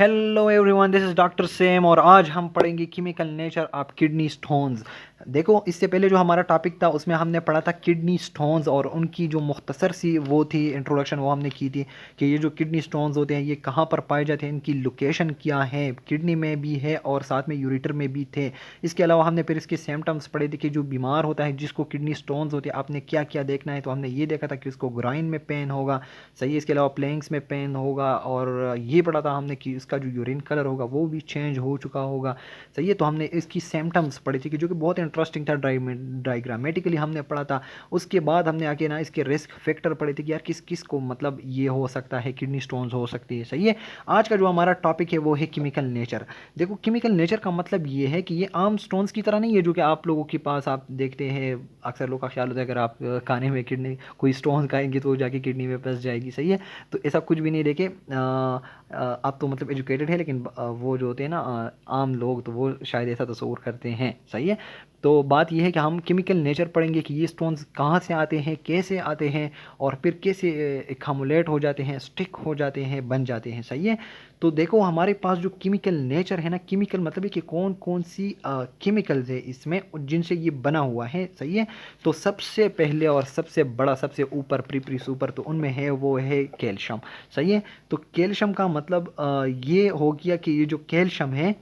Hello everyone, this is doctor same और आज हम पढ़ेंगे chemical nature of kidney stones. देखो, इससे पहले जो हमारा टॉपिक था उसमें हमने पढ़ा था किडनी स्टोन्स और उनकी जो मुख्तसर सी वो थी इंट्रोडक्शन, वो हमने की थी कि ये जो किडनी स्टोन्स होते हैं ये कहाँ पर पाए जाते हैं, इनकी लोकेशन क्या है, किडनी में भी है और साथ में यूरिटर में भी थे। इसके अलावा हमने फिर इसके सिम्टम्स पढ़े थे कि जो बीमार होता है जिसको किडनी स्टोन्स होते हैं आपने क्या क्या देखना है। तो हमने ये देखा था कि उसको ग्राइन में पेन होगा, सही है। इसके अलावा प्लेंग्स में पेन होगा और ये पढ़ा था हमने कि इसका जो यूरिन कलर होगा वो भी चेंज हो चुका होगा, सही है। तो हमने इसकी सिम्टम्स पढ़ी थी कि जो कि बहुत इंटरेस्टिंग था, डायग्रामेटिकली हमने पढ़ा था। उसके बाद हमने आके ना इसके रिस्क फैक्टर पढ़े थे कि यार किस किस को मतलब ये हो सकता है, किडनी स्टोन्स हो सकती है, सही है। आज का जो हमारा टॉपिक है वो है केमिकल नेचर। देखो, केमिकल नेचर का मतलब ये है कि ये आम स्टोन्स की तरह नहीं है जो कि आप लोगों के पास आप देखते हैं। अक्सर लोग का ख्याल होता है अगर आप खाने में किडनी कोई स्टोन खाएंगे तो जाके किडनी में फंस जाएगी, सही है। तो ऐसा कुछ भी नहीं। देखे, आप तो मतलब एजुकेटेड है, लेकिन वो जो होते हैं ना आम लोग, तो वो शायद ऐसा तस्वुर करते हैं, सही है। तो बात यह है कि हम केमिकल नेचर पढ़ेंगे कि ये स्टोन्स कहाँ से आते हैं, कैसे आते हैं और फिर कैसे एक्युमुलेट हो जाते हैं, स्टिक हो जाते हैं, बन जाते हैं, सही है। तो देखो, हमारे पास जो केमिकल नेचर है ना, केमिकल मतलब है कि कौन कौन सी केमिकल्स है इसमें जिनसे ये बना हुआ है, सही है। तो सबसे पहले और सबसे बड़ा, सबसे ऊपर प्री सुपर तो उनमें है वो है कैल्शियम, सही है। तो कैल्शियम का मतलब ये हो गया कि ये जो कैल्शियम है,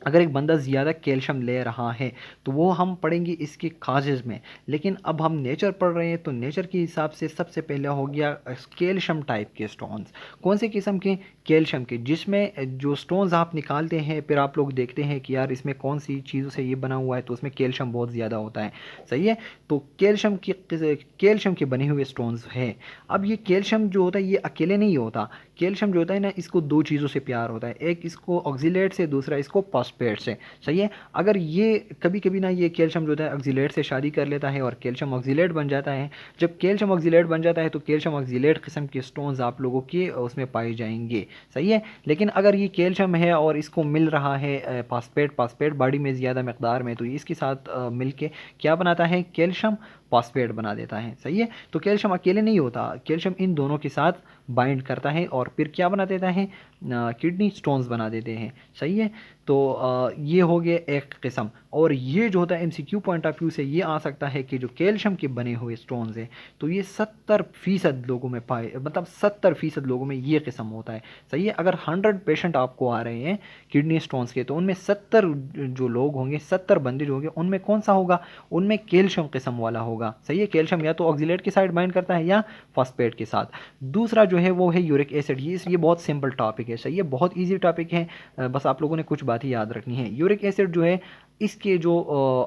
अगर एक बंदा ज़्यादा कैल्शियम ले रहा है तो वो हम पढ़ेंगे इसके काजेज़ में। लेकिन अब हम नेचर पढ़ रहे हैं तो नेचर के हिसाब से सबसे पहले हो गया कैल्शियम टाइप के स्टोन्स। कौन से किस्म के? कैल्शियम के, जिसमें जो स्टोन्स आप निकालते हैं फिर आप लोग देखते हैं कि यार इसमें कौन सी चीज़ों से ये बना हुआ है, तो उसमें कैल्शियम बहुत ज़्यादा होता है, सही है। तो कैल्शियम के बने हुए स्टोन्स हैं। अब ये कैल्शियम जो होता है ये अकेले नहीं होता। कैल्शियम जो होता है ना, इसको दो चीज़ों से प्यार होता है, एक इसको ऑक्सीलेट से, दूसरा इसको फॉस्फेट से, सही है। अगर ये कभी कभी ना ये कैल्शियम जो होता है ऑक्सीलेट से शादी कर लेता है और कैल्शियम ऑक्सीलेट बन जाता है। जब कैल्शियम ऑक्सीलेट बन जाता है तो कैल्शियम ऑक्सीलेट किस्म के स्टोन्स आप लोगों के उसमें पाए जाएंगे, सही है। लेकिन अगर ये कैल्शियम है और इसको मिल रहा है फॉस्फेट बॉडी में ज़्यादा मकदार में, तो इसके साथ मिल के क्या बनाता है? कैल्शियम फॉस्फेट बना देता है, सही है। तो कैल्शियम अकेले नहीं होता, कैल्शियम इन दोनों के साथ बाइंड करता है और फिर क्या बना देता है? किडनी स्टोन्स बना देते हैं, सही है। तो ये हो गया एक किस्म। और ये जो होता है एमसीक्यू पॉइंट ऑफ व्यू से ये आ सकता है कि जो कैल्शियम के बने हुए स्टोन्स हैं तो ये 70% लोगों में पाए, मतलब 70% लोगों में ये किस्म होता है, सही है। अगर 100 पेशेंट आपको आ रहे हैं किडनी स्टोन्स के, तो उनमें 70 जो लोग होंगे, 70 बंदे जो होंगे, उनमें कौन सा होगा? उनमें कैल्शियम किस्म वाला होगा, सही है। कैल्शियम या तो ऑक्सीलेट के साइड बाइंड करता है या फॉस्फेट के साथ। दूसरा जो है वो है यूरिक एसिड। ये बहुत सिंपल टॉपिक है, सही है, बहुत ईजी टॉपिक है। बस आप लोगों ने कुछ बातें याद रखनी है। यूरिक एसिड जो है इसके जो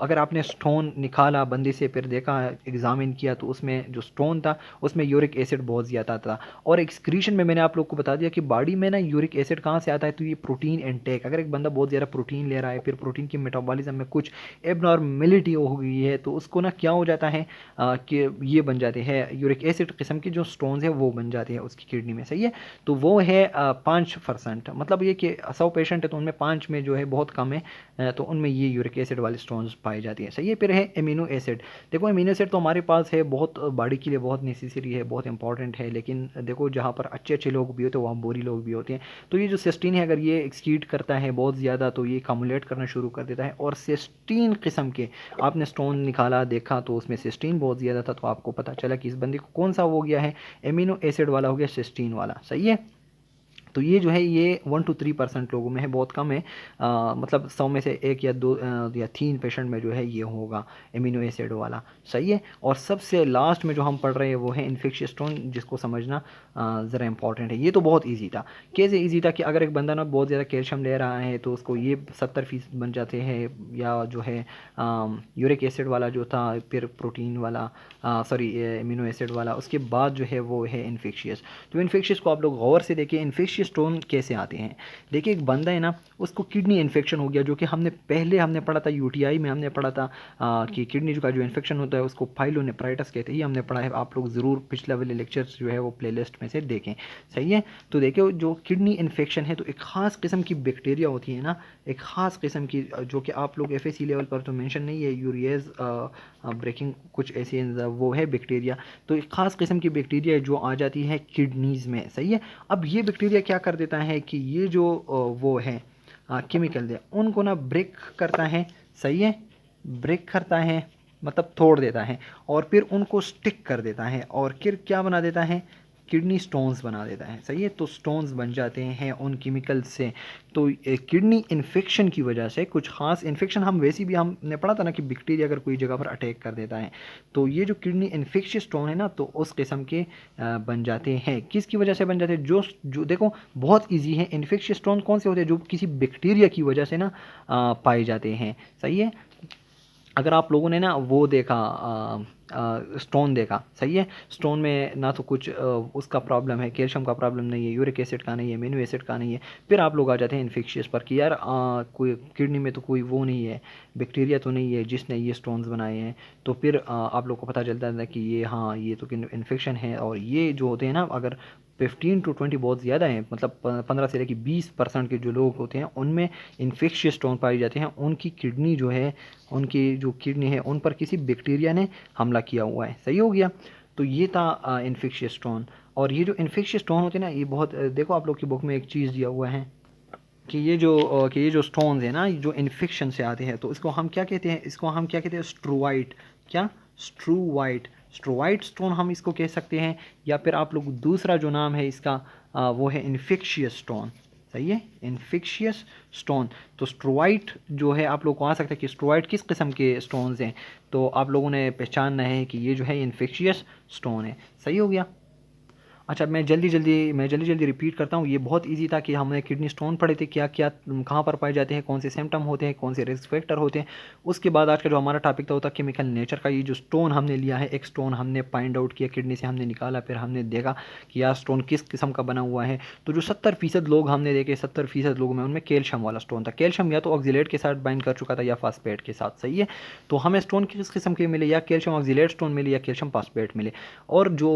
अगर आपने स्टोन निकाला बंदे से, फिर देखा, एग्जामिन किया, तो उसमें जो स्टोन था उसमें यूरिक एसिड बहुत ज़्यादा था। और एक्सक्रीशन में मैंने आप लोग को बता दिया कि बॉडी में ना यूरिक एसिड कहाँ से आता है, तो ये प्रोटीन इनटेक। अगर एक बंदा बहुत ज़्यादा प्रोटीन ले रहा है, फिर प्रोटीन के मेटाबॉलिज्म में कुछ एबनॉर्मेलिटी हो गई है, तो उसको ना क्या हो जाता है कि ये बन जाते हैं यूरिक एसिड किस्म के जो स्टोन्स है वो बन जाते हैं उसकी किडनी में, सही है। तो वो है 5%, मतलब ये कि 100 पेशेंट है तो उनमें 5 में जो है बहुत कम है, तो उनमें ये यूरिक एसिड वाली स्टोन्स पाई जाती है, सही है। फिर है एमिनो एसिड। देखो, एमिनो एसिड तो हमारे पास है, बहुत बॉडी के लिए बहुत नेसेसरी है, बहुत इंपॉर्टेंट है। लेकिन देखो, जहाँ पर अच्छे अच्छे लोग भी होते हैं वहाँ बोरी लोग भी होते हैं। तो ये जो सिस्टीन है, अगर ये एक्सक्रीट करता है बहुत ज़्यादा तो ये कम्युलेट करना शुरू कर देता है। और सिस्टीन किस्म के आपने स्टोन निकाला, देखा, तो उसमें सिस्टीन बहुत ज़्यादा था, तो आपको पता चला कि इस बंदे को कौन सा हो गया है? एमिनो एसिड वाला हो गया, सिस्टीन वाला, सही है। तो ये जो है ये 1 to 3% लोगों में है, बहुत कम है। मतलब 100 में से 1 या 2 या 3 पेशेंट में जो है ये होगा एमिनो एसिड वाला, सही है। और सबसे लास्ट में जो हम पढ़ रहे हैं वो है इन्फेक्शियस स्टोन, जिसको समझना ज़रा इंपॉर्टेंट है। ये तो बहुत ईजी था। कैसे ईजी था कि अगर एक बंदा ना बहुत ज़्यादा कैल्शियम ले रहा है तो उसको ये 70% बन जाते हैं, या जो है यूरिक एसिड वाला जो था, फिर प्रोटीन वाला, सॉरी एमिनो एसिड वाला, उसके बाद जो है वो है इन्फेक्शियस। तो इन्फेक्शियस को आप लोग गौर से देखिए, इन्फेक्शियस स्टोन कैसे आते हैं। देखिए, एक बंदा है ना, उसको किडनी इन्फेक्शन हो गया, जो कि हमने पढ़ा था यूटीआई में, हमने पढ़ा था कि किडनी का जो इन्फेक्शन होता है उसको पाइलोनेफ्राइटिस कहते हैं। ये हमने पढ़ा है, आप लोग ज़रूर पिछले वाले लेक्चर्स जो है वो प्लेलिस्ट में में से देखें, सही है। तो देखो जो किडनी इन्फेक्शन है तो एक ख़ास किस्म की बैक्टीरिया होती है ना, एक ख़ास किस्म की, जो कि आप लोग एफएसी लेवल पर तो मेंशन नहीं है, यूरिएज ब्रेकिंग कुछ ऐसी वो है बैक्टीरिया। तो एक ख़ास किस्म की बैक्टीरिया जो आ जाती है किडनीज़ में, सही है। अब ये बैक्टीरिया क्या कर देता है कि ये जो वो है केमिकल है उनको ना ब्रेक करता है, सही है, ब्रेक करता है मतलब तोड़ देता है, और फिर उनको स्टिक कर देता है और फिर क्या बना देता है, किडनी स्टोन्स बना देता है, सही है। तो स्टोन्स बन जाते हैं उन केमिकल से। तो किडनी इन्फेक्शन की वजह से कुछ खास इन्फेक्शन, हम वैसे भी हमने पढ़ा था ना कि बैक्टीरिया अगर कोई जगह पर अटैक कर देता है तो ये जो किडनी इन्फेक्शियस स्टोन है ना तो उस किस्म के बन जाते हैं। किसकी वजह से बन जाते हैं, जो देखो बहुत ईजी है, इन्फेक्शियस स्टोन कौन से होते हैं, जो किसी बैक्टीरिया की वजह से ना पाए जाते हैं, सही है। अगर आप लोगों ने ना वो देखा स्टोन देखा, सही है, स्टोन में ना तो कुछ उसका प्रॉब्लम है, कैल्शियम का प्रॉब्लम नहीं है, यूरिक एसिड का नहीं है, एमिनो एसिड का नहीं है, फिर आप लोग आ जाते हैं इन्फेक्शियस पर कि यार कोई किडनी में तो कोई वो नहीं है, बैक्टीरिया तो नहीं है जिसने ये स्टोन्स बनाए हैं। तो फिर आप लोग को पता चलता है कि ये हाँ ये तो इन्फेक्शन है। और ये जो होते हैं ना अगर 15 to 20 बहुत ज़्यादा है, मतलब 15 से लेकर 20% के जो लोग होते हैं उनमें इन्फेक्शियस स्टोन पाए जाते हैं, उनकी किडनी जो है, उनकी जो किडनी है उन पर किसी बैक्टीरिया ने हमला किया हुआ है, सही हो गया। तो ये था इन्फेक्शियस स्टोन। और ये जो इन्फेक्शियस स्टोन होते हैं ना ये बहुत देखो आप लोग की बुक में एक चीज़ दिया हुआ है कि ये जो स्टोन्स है ना जो इन्फेक्शन से आते हैं तो इसको हम क्या कहते हैं, इसको हम क्या कहते हैं, स्ट्रूवाइट, क्या स्ट्रूवाइट, स्ट्रूवाइट स्टोन हम इसको कह सकते हैं। या फिर आप लोग दूसरा जो नाम है इसका वो है इन्फेक्शियस स्टोन, सही है, इन्फेक्शियस स्टोन। तो स्ट्रूवाइट जो है आप लोग को आ सकता है कि स्ट्रूवाइट किस किस्म के स्टोन्स हैं, तो आप लोगों ने पहचानना है कि ये जो है इन्फेक्शियस स्टोन है, सही हो गया। अच्छा मैं जल्दी जल्दी रिपीट करता हूँ। ये बहुत इजी था कि हमने किडनी स्टोन पढ़े थे, क्या क्या कहाँ पर पाए जाते हैं, कौन से सिम्टम होते हैं, कौन से रिस्क फैक्टर होते हैं। उसके बाद आज का जो हमारा टॉपिक था वो था केमिकल नेचर का। ये जो स्टोन हमने लिया है, एक स्टोन हमने फाइंड आउट किया, किडनी से हमने निकाला, फिर हमने देखा कि यार स्टोन किस किस्म का बना हुआ है। तो जो 70% लोग हमने देखे, 70% लोगों में उनमें कैल्शियम वाला स्टोन था। कैल्शियम या तो ऑक्जिलेट के साथ बाइंड कर चुका था या फास्फेट के साथ, सही है। तो हमें स्टोन किस किस्म के मिले, या कैल्शियम ऑक्जिलेट स्टोन मिले या कैल्शियम फास्फेट मिले। और जो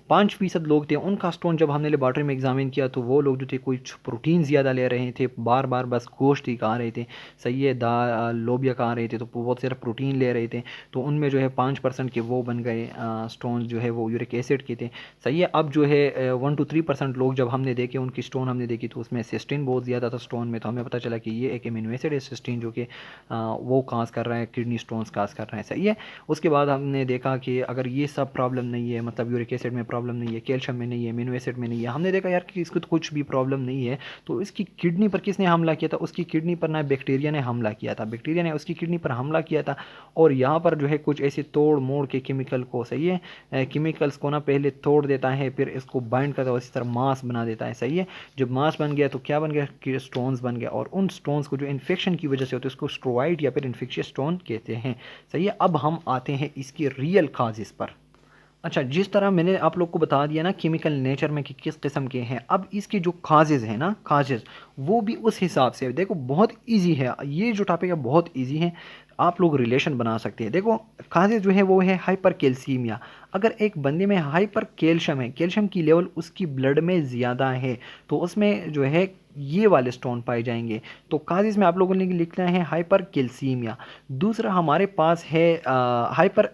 5% लोग थे उनका स्टोन जब हमने लेबॉर्ट्री में एग्जामिन किया तो वो लोग जो थे कुछ प्रोटीन ज़्यादा ले रहे थे, बार बार बस गोश्त ही खा रहे थे, सही है, दाल लोबिया खा रहे थे, तो बहुत सारा प्रोटीन ले रहे थे। तो उनमें जो है 5% के वो बन गए स्टोन जो है वो यूरिक एसिड के थे, सही है। अब जो है 1 to 3% लोग जब हमने देखे उनकी स्टोन हमने देखी तो उसमें सिस्टीन बहुत ज़्यादा था स्टोन में। तो हमें पता चला कि ये एक एमिनो एसिड है सिस्टीन जो कि वो काज कर रहा है, किडनी स्टोन्स काज कर रहे हैं, सही है। उसके बाद हमने देखा कि अगर ये सब प्रॉब्लम नहीं है, मतलब यूरिक एसिड में प्रॉब्लम नहीं है, कैल्शियम में नहीं है, एमिनो एसिड में नहीं है, हमने देखा यार कि इसको तो कुछ भी प्रॉब्लम नहीं है, तो इसकी किडनी पर किसने हमला किया था, उसकी किडनी पर ना बैक्टीरिया ने हमला किया था, बैक्टीरिया ने उसकी किडनी पर हमला किया था। और यहाँ पर जो है कुछ ऐसे तोड़ मोड़ के केमिकल को, सही है, केमिकल्स को ना पहले तोड़ देता है, फिर इसको बाइंड करता है, इसी तरह मास बना देता है, सही है। जब मास बन गया तो क्या बन गया कि स्टोन्स बन गया, और उन स्टोन्स को जो इन्फेक्शन की वजह से होते हैं उसको स्ट्रोवाइड या फिर इन्फेक्शियस स्टोन कहते हैं, सही है। अब हम आते हैं इसकी रियल काजेस पर। अच्छा जिस तरह मैंने आप लोग को बता दिया ना केमिकल नेचर में कि किस किस्म के हैं, अब इसके जो काजेज हैं ना, काजेज वो भी उस हिसाब से देखो बहुत इजी है, ये जो टॉपिक है बहुत इजी है, आप लोग रिलेशन बना सकते हैं। देखो काजेज जो है वो है हाइपर कैल्सीमिया। अगर एक बंदे में हाइपर कैल्शियम है, कैल्शियम की लेवल उसकी ब्लड में ज़्यादा है तो उसमें जो है ये वाले स्टोन पाए जाएंगे। तो काजेज में आप लोगों ने लिखना है हाइपर कैल्सीमिया। दूसरा हमारे पास है हाइपर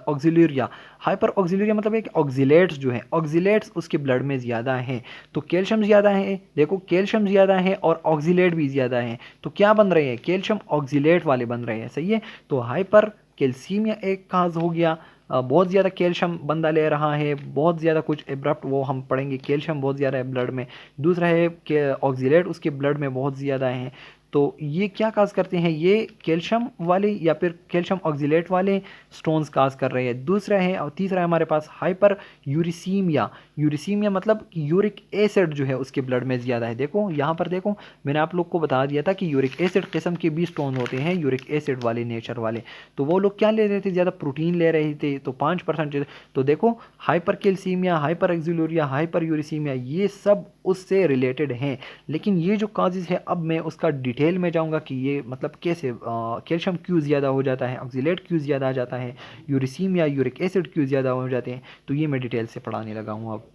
ऑक्सिलूरिया। हाइपर ऑक्सिलूरिया मतलब एक ऑक्जिलेट्स जो है, ऑक्जिलेट्स उसके ब्लड में ज़्यादा है, तो कैल्शियम ज़्यादा है, देखो कैल्शियम ज़्यादा है और ऑक्जिलेट भी ज़्यादा है, तो क्या बन रहे हैं, कैल्शियम ऑक्जिलेट वाले बन रहे हैं, सही है। तो हाइपर कैल्सीमिया एक काज हो गया, बहुत ज़्यादा कैल्शियम बंदा ले रहा है, बहुत ज़्यादा कुछ एब्रप्ट वो हम पढ़ेंगे, कैल्शियम बहुत ज़्यादा है ब्लड में। दूसरा है कि ऑक्जिलेट उसके ब्लड में बहुत ज़्यादा है, तो ये क्या काज करते हैं, ये कैल्शियम वाले या फिर कैल्शियम ऑक्जिलेट वाले स्टोन्स काज कर रहे हैं। दूसरा है और तीसरा है हमारे पास हाइपर यूरिसीमिया। यूरिसीमिया मतलब यूरिक एसिड जो है उसके ब्लड में ज़्यादा है। देखो यहाँ पर देखो मैंने आप लोग को बता दिया था कि यूरिक एसिड किस्म के भी स्टोन होते हैं, यूरिक एसिड वाले नेचर वाले, तो वो लोग क्या ले रहे थे, ज़्यादा प्रोटीन ले रहे थे, तो 5%। तो देखो hypercalcaemia, hyperoxaluria, hyperuricaemia ये सब उससे रिलेटेड हैं। लेकिन ये जो काजेज़ है अब मैं उसका डिटेल में जाऊंगा कि ये मतलब कैसे कैल्शियम क्यों ज़्यादा हो जाता है, ऑक्जिलेट क्यों ज़्यादा आ जाता है, यूरिसीमिया यूरिक एसिड क्यों ज़्यादा हो जाते हैं, तो ये मैं डिटेल से पढ़ाने लगा हूँ अब।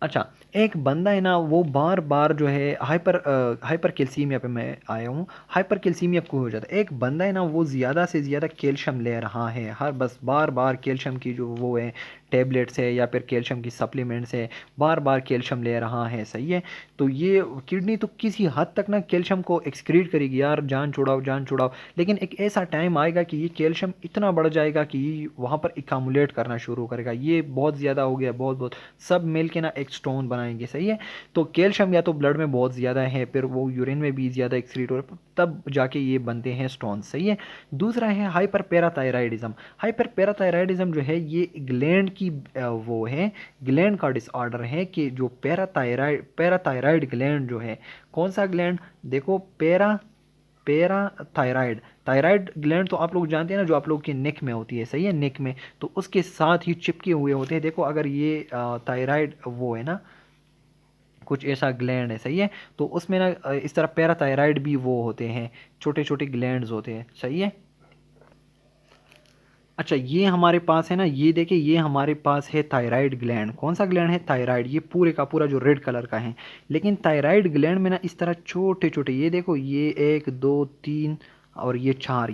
अच्छा, एक बंदा है ना, वो बार बार जो है हाइपर कैल्सीमिया पे मैं आया हूँ। हाइपर कैल्सीमिया क्यों हो जाता है? एक बंदा है ना, वो ज़्यादा से ज़्यादा कैल्शियम ले रहा है, हर बस बार बार कैल्शियम की जो वो है टैबलेट्स है या फिर कैल्शियम की सप्लीमेंट्स है, बार बार कैल्शियम ले रहा है, सही है। तो ये किडनी तो किसी हद तक ना कैल्शियम को एक्सक्रीट करेगी, यार जान छुड़ाओ जान छुड़ाओ, लेकिन एक ऐसा टाइम आएगा कि ये कैल्शियम इतना बढ़ जाएगा कि वहाँ पर इकामुलेट करना शुरू करेगा, ये बहुत ज़्यादा हो गया, बहुत बहुत, सब मिल के ना एक स्टोन बनाएंगे, सही है। तो कैल्शियम या तो ब्लड में बहुत ज़्यादा है, फिर वो यूरिन में भी ज़्यादा एक्सक्रीट हो रहा है, तब जाके ये बनते हैं स्टोन, सही है। दूसरा है हाइपर पैराथायराइडिज्म। हाइपर पैराथायराइडिज्म जो है ये ग्लैंड की वो है, ग्लैंड का डिसऑर्डर है कि जो पैराथायराइड ग्लैंड जो है, कौन सा ग्लैंड, देखो पैराथायराइड, थायराइड ग्लैंड तो आप लोग जानते हैं ना, जो आप लोग के नेक में होती है, सही है, नेक में, तो उसके साथ ही चिपके हुए होते हैं। देखो अगर ये थायराइड वो है ना, कुछ ऐसा ग्लैंड है, सही है, तो उसमें ना इस तरह पैराथायराइड भी वो होते हैं, छोटे छोटे ग्लैंड्स होते हैं, सही है। अच्छा, ये हमारे पास है ना, ये देखिए, ये हमारे पास है थायराइड ग्लैंड, कौन सा ग्लैंड है, थायराइड, ये पूरे का पूरा जो रेड कलर का है। लेकिन थायराइड ग्लैंड में ना इस तरह छोटे छोटे, ये देखो, ये एक दो तीन और ये चार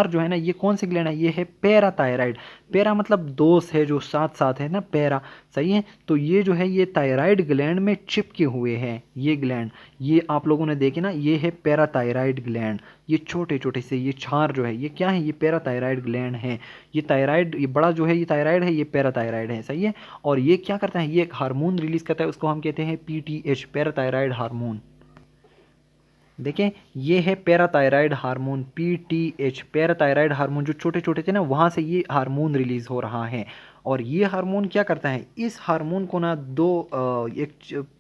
जो है ना, ये कौन से ग्लैंड है, ये है पैराथायराइड। पैरा मतलब दोस्त है, जो साथ साथ है ना, पैरा, सही है। तो ये जो है ये थायराइड ग्लैंड में चिपके हुए हैं, ये ग्लैंड, ये आप लोगों ने देखे ना, ये है पैराथायराइड ग्लैंड। ये छोटे छोटे से ये चार जो है, ये क्या है, ये पैराथायराइड ग्लैंड है। ये थायराइड, ये बड़ा जो है ये थायराइड है, ये पैराथायराइड है, सही है। और ये क्या करता है, ये एक हार्मोन रिलीज करता है, उसको हम कहते हैं पीटीएच, पैराथायराइड हार्मोन। देखें, ये है parathyroid hormone, PTH, parathyroid hormone, जो छोटे छोटे थे ना, वहाँ से ये हार्मोन रिलीज हो रहा है। और ये हार्मोन क्या करता है, इस हार्मोन को ना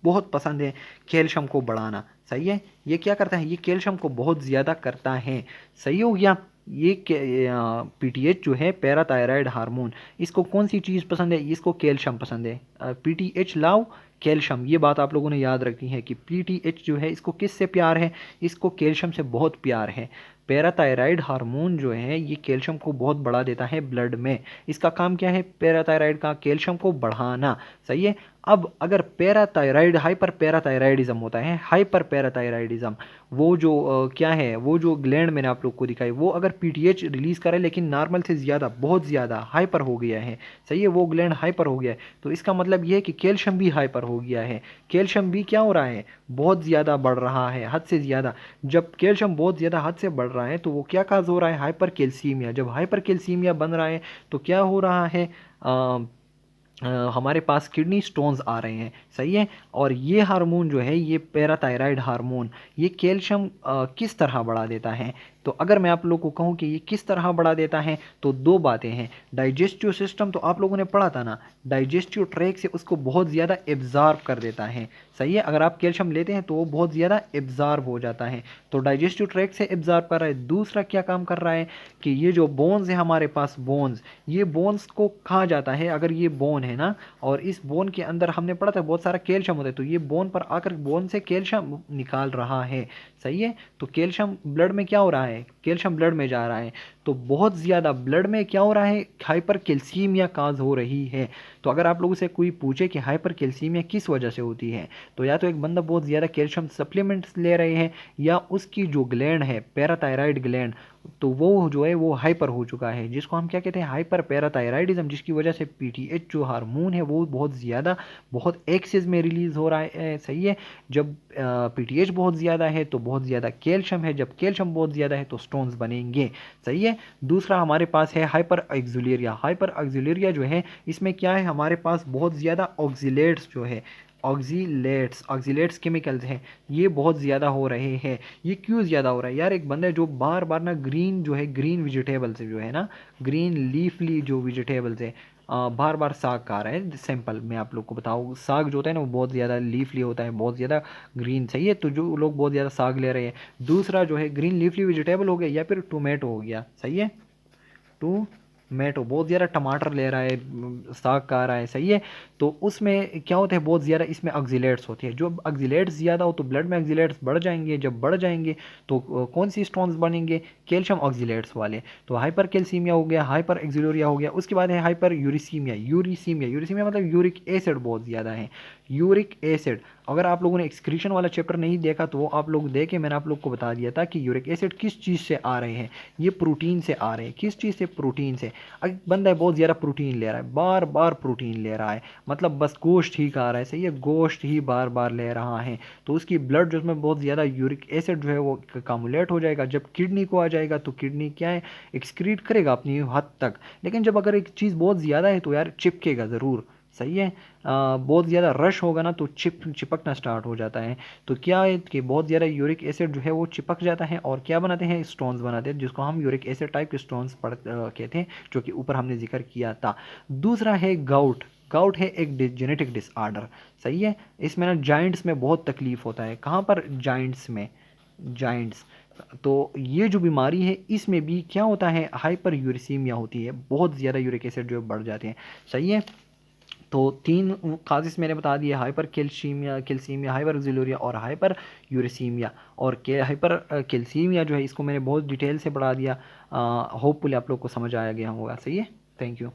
बहुत पसंद है, कैल्शियम को बढ़ाना, सही है। ये क्या करता है, ये कैल्शियम को बहुत ज़्यादा करता है, सही हो गया। ये पीटीएच जो है पैराथायराइड हार्मोन, इसको कौन सी चीज़ पसंद है, इसको कैल्शियम पसंद है। पीटीएच लाओ कैल्शियम, ये बात आप लोगों ने याद रखनी है कि पीटीएच जो है इसको किससे प्यार है, इसको कैल्शियम से बहुत प्यार है। पैराथायराइड हार्मोन जो है ये कैल्शियम को बहुत बढ़ा देता है ब्लड में, इसका काम क्या है, पैराथायराइड का कैल्शियम को बढ़ाना, सही है। अब अगर पैराथायराइड हाइपर पैराथायराइडिज्म होता है, हाइपर पैराथायराइडिज्म, वो जो क्या है, वो जो ग्लैंड मैंने आप लोग को दिखाई, वो अगर पीटीएच रिलीज करे लेकिन नॉर्मल से ज़्यादा, बहुत ज़्यादा हाइपर हो गया है, सही है, वो ग्लैंड हाइपर हो गया है, तो इसका मतलब ये है कि कैल्शियम भी हाइपर हो गया है, कैल्शियम भी क्या हो रहा है, बहुत ज़्यादा बढ़ रहा है, हद से ज़्यादा। जब कैल्शियम बहुत ज़्यादा हद से बढ़ रहा है तो वो क्या काज हो रहा है, हाइपर कैल्सीमिया। जब हाइपर कैल्सीमिया बन रहा है तो क्या हो रहा है, हमारे पास किडनी स्टोन्स आ रहे हैं, सही है। और ये हार्मोन जो है, ये पैराथायराइड हार्मोन, ये कैल्शियम किस तरह बढ़ा देता है, तो अगर मैं आप लोग को कहूँ कि ये किस तरह बढ़ा देता है, तो दो बातें हैं। डाइजेस्टिव सिस्टम तो आप लोगों ने पढ़ा था ना, डाइजेस्टिव ट्रैक से उसको बहुत ज़्यादा एब्जॉर्ब कर देता है, सही है। अगर आप कैल्शियम लेते हैं तो वो बहुत ज़्यादा एब्जॉर्ब हो जाता है, तो डाइजेस्टिव ट्रैक से एब्जॉर्ब कर रहा है। दूसरा क्या काम कर रहा है कि ये जो बोन्स है हमारे पास, बोन्स, ये बोन्स को कहा जाता है, अगर ये बोन है ना, और इस बोन के अंदर हमने पढ़ा था बहुत सारा कैल्शियम होता है, तो ये बोन पर आकर बोन से कैल्शियम निकाल रहा है, सही है। तो कैल्शियम ब्लड में क्या हो रहा है, कैल्शियम ब्लड में जा रहा है, तो बहुत ज़्यादा ब्लड में क्या हो रहा है, हाइपर कैल्सीमिया काज हो रही है। तो अगर आप लोगों से कोई पूछे कि हाइपर कैल्सीमिया किस वजह से होती है, तो या तो एक बंदा बहुत ज़्यादा कैल्शियम सप्लीमेंट्स ले रहे हैं, या उसकी जो ग्लैंड है पैराथायराइड ग्लैंड, तो वो जो है वो हाइपर हो चुका है, जिसको हम क्या कहते हैं, हाइपर पैराथायराइडिज्म, जिसकी वजह से पीटीएच जो हार्मोन है वो बहुत ज़्यादा, बहुत एक्सेस में रिलीज हो रहा है, सही है। जब पीटीएच बहुत ज़्यादा है तो बहुत ज़्यादा कैल्शियम है, जब कैल्शियम बहुत ज़्यादा है तो स्टोन्स बनेंगे, सही है। दूसरा हमारे पास है हाइपर ऑक्सिलेरिया। हाइपर ऑक्सिलेरिया जो है, इसमें क्या है, हमारे पास बहुत ज़्यादा ऑक्सिलेट्स जो है, ऑक्सिलेट्स केमिकल्स हैं, ये बहुत ज़्यादा हो रहे हैं। ये क्यों ज़्यादा हो रहा है, यार एक बंदा है जो बार बार ना ग्रीन जो है, ग्रीन वेजिटेबल्स जो है ना, ग्रीन लीफली जो वेजिटेबल्स है, बार बार साग खा रहा है। सिंपल मैं आप लोग को बताऊँ, साग जो होता है ना वो बहुत ज़्यादा लीफली होता है, बहुत ज़्यादा ग्रीन, सही है। तो जो लोग बहुत ज़्यादा साग ले रहे हैं, दूसरा जो है ग्रीन लीफली वेजिटेबल हो गया, या फिर टोमेटो हो गया, सही है, टोमेटो, बहुत ज़्यादा टमाटर ले रहा है, साग खा रहा है, सही है। तो उसमें क्या होता है, बहुत ज़्यादा इसमें ऑक्सिलेट्स होती है, जो ऑक्सिलेट्स ज़्यादा हो तो ब्लड में ऑक्सिलेट्स बढ़ जाएंगे, जब बढ़ जाएंगे तो कौन सी स्टोन्स बनेंगे, कैल्शियम ऑक्सिलेट्स वाले। तो हाइपर कैल्सीमिया हो गया, हाइपर एक्सिलोरिया हो गया, उसके बाद है हाइपर यूरिसीमिया। यूरिसीमिया मतलब यूरिक एसिड बहुत ज़्यादा है, यूरिक एसिड, अगर आप लोगों ने एक्सक्रीशन वाला चैप्टर नहीं देखा तो वो आप लोग देखें, मैंने आप लोग को बता दिया था कि यूरिक एसिड किस चीज़ से आ रहे हैं, ये प्रोटीन से आ रहे हैं। किस चीज़ से? प्रोटीन से। अगर बंदा बहुत ज़्यादा प्रोटीन ले रहा है, बार बार प्रोटीन ले रहा है, मतलब बस गोश्त ही खा रहा है, सही है, गोश्त ही बार बार ले रहा है, तो उसकी ब्लड जो उसमें बहुत ज़्यादा यूरिक एसिड जो है वो कामुलेट हो जाएगा। जब किडनी को आ जाएगा तो किडनी क्या है, एक्सक्रीट करेगा अपनी हद तक। लेकिन जब अगर एक चीज़ बहुत ज़्यादा है तो यार चिपकेगा ज़रूर, सही है। बहुत ज़्यादा रश होगा ना तो चिपकना स्टार्ट हो जाता है। तो क्या है कि बहुत ज़्यादा यूरिक एसिड जो है वो चिपक जाता है और क्या बनाते हैं, स्टोन्स बनाते हैं, जिसको हम यूरिक एसिड टाइप के स्टोन्स कहते हैं, जो कि ऊपर हमने जिक्र किया था। दूसरा है गाउट। गाउट है एक जेनेटिक डिसऑर्डर, सही है। इसमें ना जॉइंट्स में बहुत तकलीफ होता है। कहाँ पर? जॉइंट्स में, जॉइंट्स। तो ये जो बीमारी है इसमें भी क्या होता है, हाइपर यूरिसीमिया होती है, बहुत ज़्यादा यूरिक एसिड जो बढ़ जाते हैं, सही है। तो 3 काजिस मैंने बता दिए, हाइपर कैल्सीमिया, हाइपर ऑक्सीलूरिया और हाइपर यूरेसीमिया। और हाइपर कैल्सीमिया जो है इसको मैंने बहुत डिटेल से पढ़ा दिया। होपफुली आप लोग को समझ आया गया होगा, सही है। Thank you.